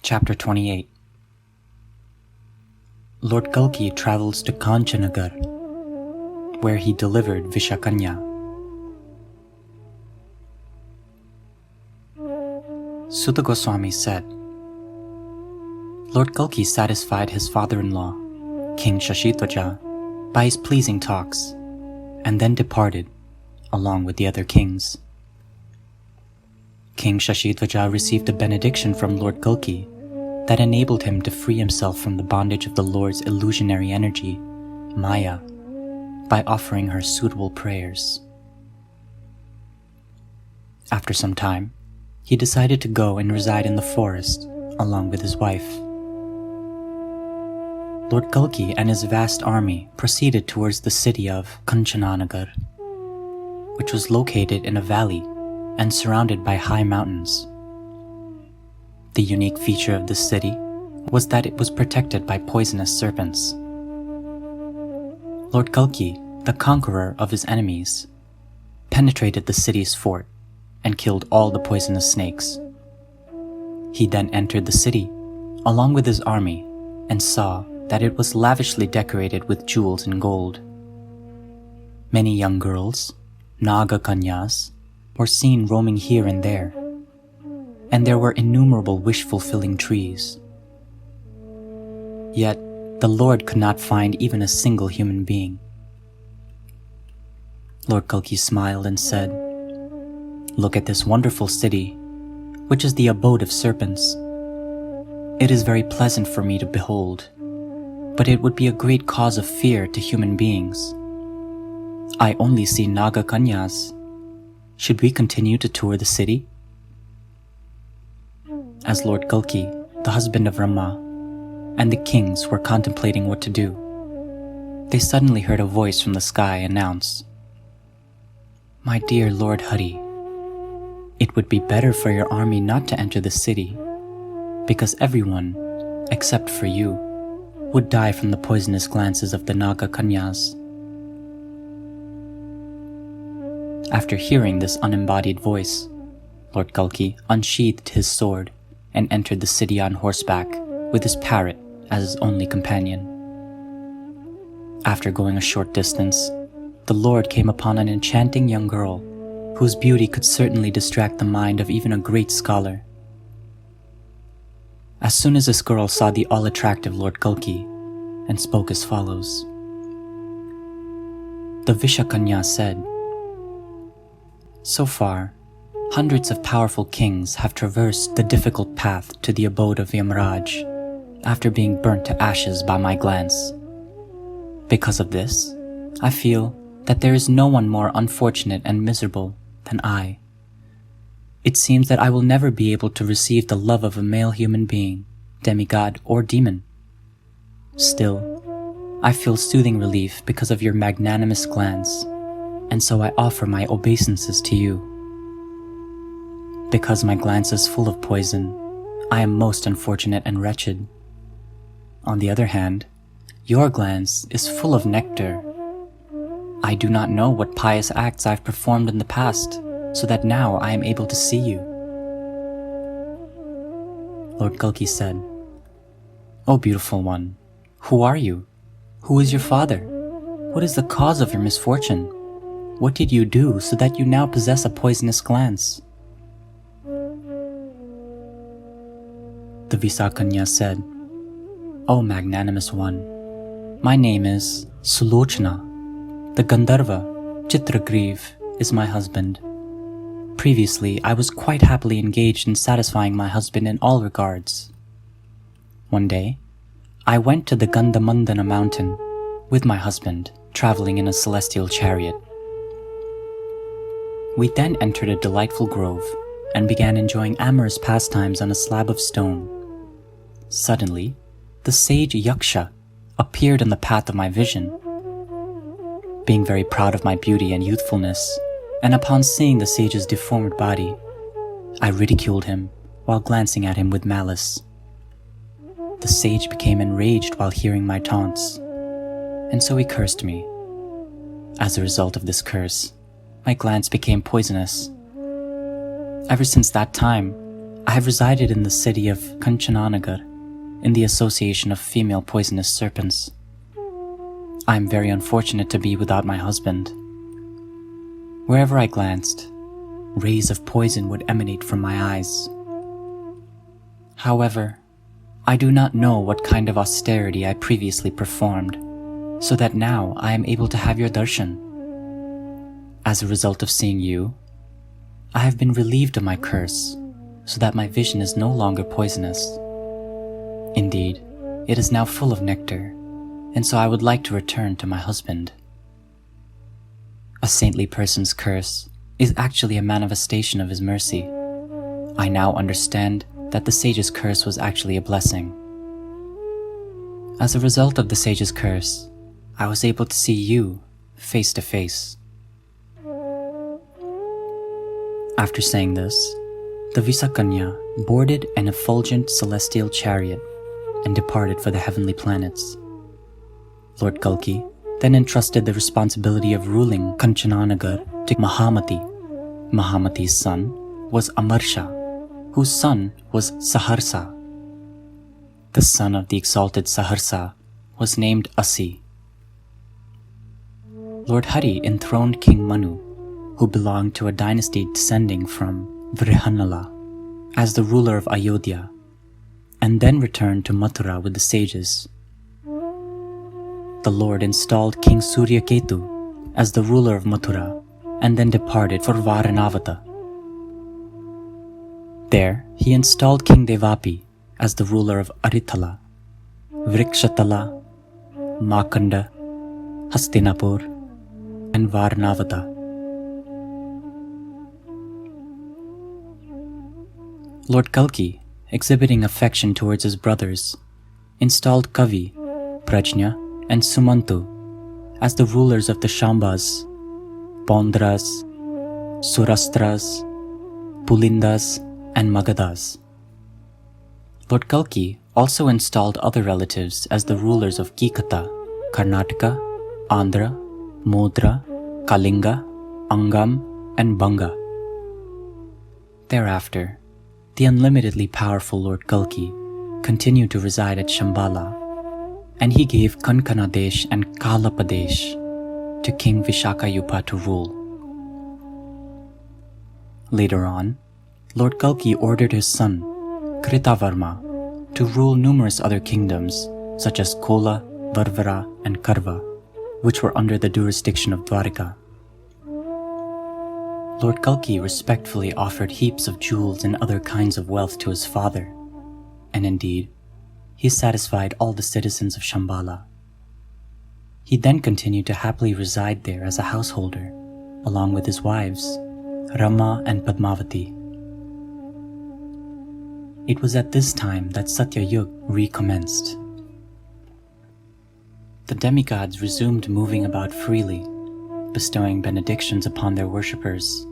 Chapter 28. Lord Kalki travels to Kanchananagar, where he delivered vishakanya. Sutta Goswami said, Lord Kalki satisfied his father-in-law, King Shashitvaja, by his pleasing talks, and then departed, along with the other kings. King Shashitvaja received a benediction from Lord Kalki that enabled him to free himself from the bondage of the Lord's illusionary energy, Maya, by offering her suitable prayers. After some time, he decided to go and reside in the forest along with his wife. Lord Kalki and his vast army proceeded towards the city of Kanchananagar, which was located in a valley and surrounded by high mountains. The unique feature of this city was that it was protected by poisonous serpents. Lord Kalki, the conqueror of his enemies, penetrated the city's fort and killed all the poisonous snakes. He then entered the city, along with his army, and saw that it was lavishly decorated with jewels and gold. Many young girls, Naga Kanyas, were seen roaming here and there, and there were innumerable wish-fulfilling trees. Yet, the Lord could not find even a single human being. Lord Kalki smiled and said, Look at this wonderful city, which is the abode of serpents. It is very pleasant for me to behold, but it would be a great cause of fear to human beings. I only see Naga Kanyas. Should we continue to tour the city? As Lord Kalki, the husband of Rama, and the kings were contemplating what to do, they suddenly heard a voice from the sky announce, My dear Lord Hari, it would be better for your army not to enter the city, because everyone, except for you, would die from the poisonous glances of the Naga Kanyas. After hearing this unembodied voice, Lord Kalki unsheathed his sword and entered the city on horseback with his parrot as his only companion. After going a short distance, the Lord came upon an enchanting young girl whose beauty could certainly distract the mind of even a great scholar. As soon as this girl saw the all-attractive Lord Kalki and spoke as follows, the vishakanya said, So far, hundreds of powerful kings have traversed the difficult path to the abode of Yamraj after being burnt to ashes by my glance. Because of this, I feel that there is no one more unfortunate and miserable than I. It seems that I will never be able to receive the love of a male human being, demigod or demon. Still, I feel soothing relief because of your magnanimous glance, and so I offer my obeisances to you. Because my glance is full of poison, I am most unfortunate and wretched. On the other hand, your glance is full of nectar. I do not know what pious acts I've performed in the past, so that now I am able to see you. Lord Kalki said, O beautiful one, who are you? Who is your father? What is the cause of your misfortune? What did you do so that you now possess a poisonous glance? The vishakanya said, O magnanimous one, my name is Sulochana. The Gandharva, Chitragriv, is my husband. Previously, I was quite happily engaged in satisfying my husband in all regards. One day, I went to the Gandhamandana mountain with my husband, traveling in a celestial chariot. We then entered a delightful grove and began enjoying amorous pastimes on a slab of stone. Suddenly, the sage Yaksha appeared in the path of my vision. Being very proud of my beauty and youthfulness, and upon seeing the sage's deformed body, I ridiculed him while glancing at him with malice. The sage became enraged while hearing my taunts, and so he cursed me. As a result of this curse, my glance became poisonous. Ever since that time, I have resided in the city of Kanchananagar in the association of female poisonous serpents. I am very unfortunate to be without my husband. Wherever I glanced, rays of poison would emanate from my eyes. However, I do not know what kind of austerity I previously performed, so that now I am able to have your darshan. As a result of seeing you, I have been relieved of my curse, so that my vision is no longer poisonous. Indeed, it is now full of nectar, and so I would like to return to my husband. A saintly person's curse is actually a manifestation of his mercy. I now understand that the sage's curse was actually a blessing. As a result of the sage's curse, I was able to see you face to face. After saying this, the vishakanya boarded an effulgent celestial chariot and departed for the heavenly planets. Lord Kalki then entrusted the responsibility of ruling Kanchananagar to Mahamati. Mahamati's son was Amarsha, whose son was Saharsa. The son of the exalted Saharsa was named Asi. Lord Hari enthroned King Manu, who belonged to a dynasty descending from Vrihanala, as the ruler of Ayodhya, and then returned to Mathura with the sages. The Lord installed King Suryaketu as the ruler of Mathura and then departed for Varanavata. There, he installed King Devapi as the ruler of Arithala, Vrikshatala, Makanda, Hastinapur, and Varanavata. Lord Kalki, exhibiting affection towards his brothers, installed Kavi, Prajna, and Sumantu as the rulers of the Shambhas, Pondras, Surastras, Pulindas, and Magadhas. Lord Kalki also installed other relatives as the rulers of Kikata, Karnataka, Andhra, Modra, Kalinga, Angam, and Banga. Thereafter, the unlimitedly powerful Lord Kalki continued to reside at Shambhala, and he gave Kankanadesh and Kalapadesh to King Vishakayupa to rule. Later on, Lord Kalki ordered his son, Kritavarma, to rule numerous other kingdoms such as Kola, Varvara, and Karva, which were under the jurisdiction of Dwarika. Lord Kalki respectfully offered heaps of jewels and other kinds of wealth to his father, and indeed, he satisfied all the citizens of Shambhala. He then continued to happily reside there as a householder, along with his wives, Rama and Padmavati. It was at this time that Satya Yuga recommenced. The demigods resumed moving about freely, bestowing benedictions upon their worshippers.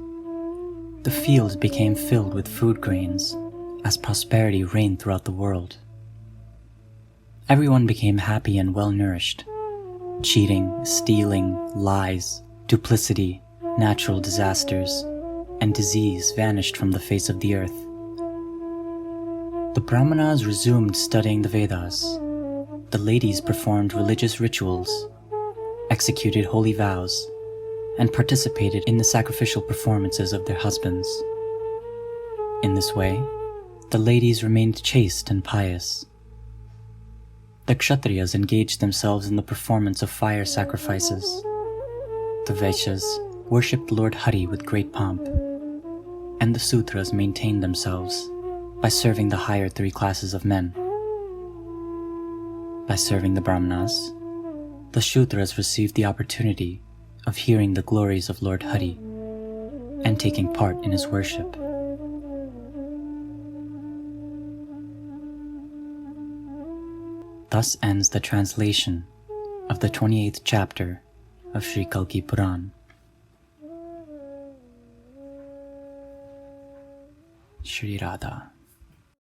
The fields became filled with food grains, as prosperity reigned throughout the world. Everyone became happy and well-nourished. Cheating, stealing, lies, duplicity, natural disasters, and disease vanished from the face of the earth. The Brahmanas resumed studying the Vedas. The ladies performed religious rituals, executed holy vows, and participated in the sacrificial performances of their husbands. In this way, the ladies remained chaste and pious. The Kshatriyas engaged themselves in the performance of fire sacrifices. The Vyas worshipped Lord Hari with great pomp, and the Sudras maintained themselves by serving the higher three classes of men. By serving the Brahmanas, the Shudras received the opportunity of hearing the glories of Lord Hari and taking part in his worship. Thus ends the translation of the 28th chapter of Shri Kalki Puran. Shri Radha.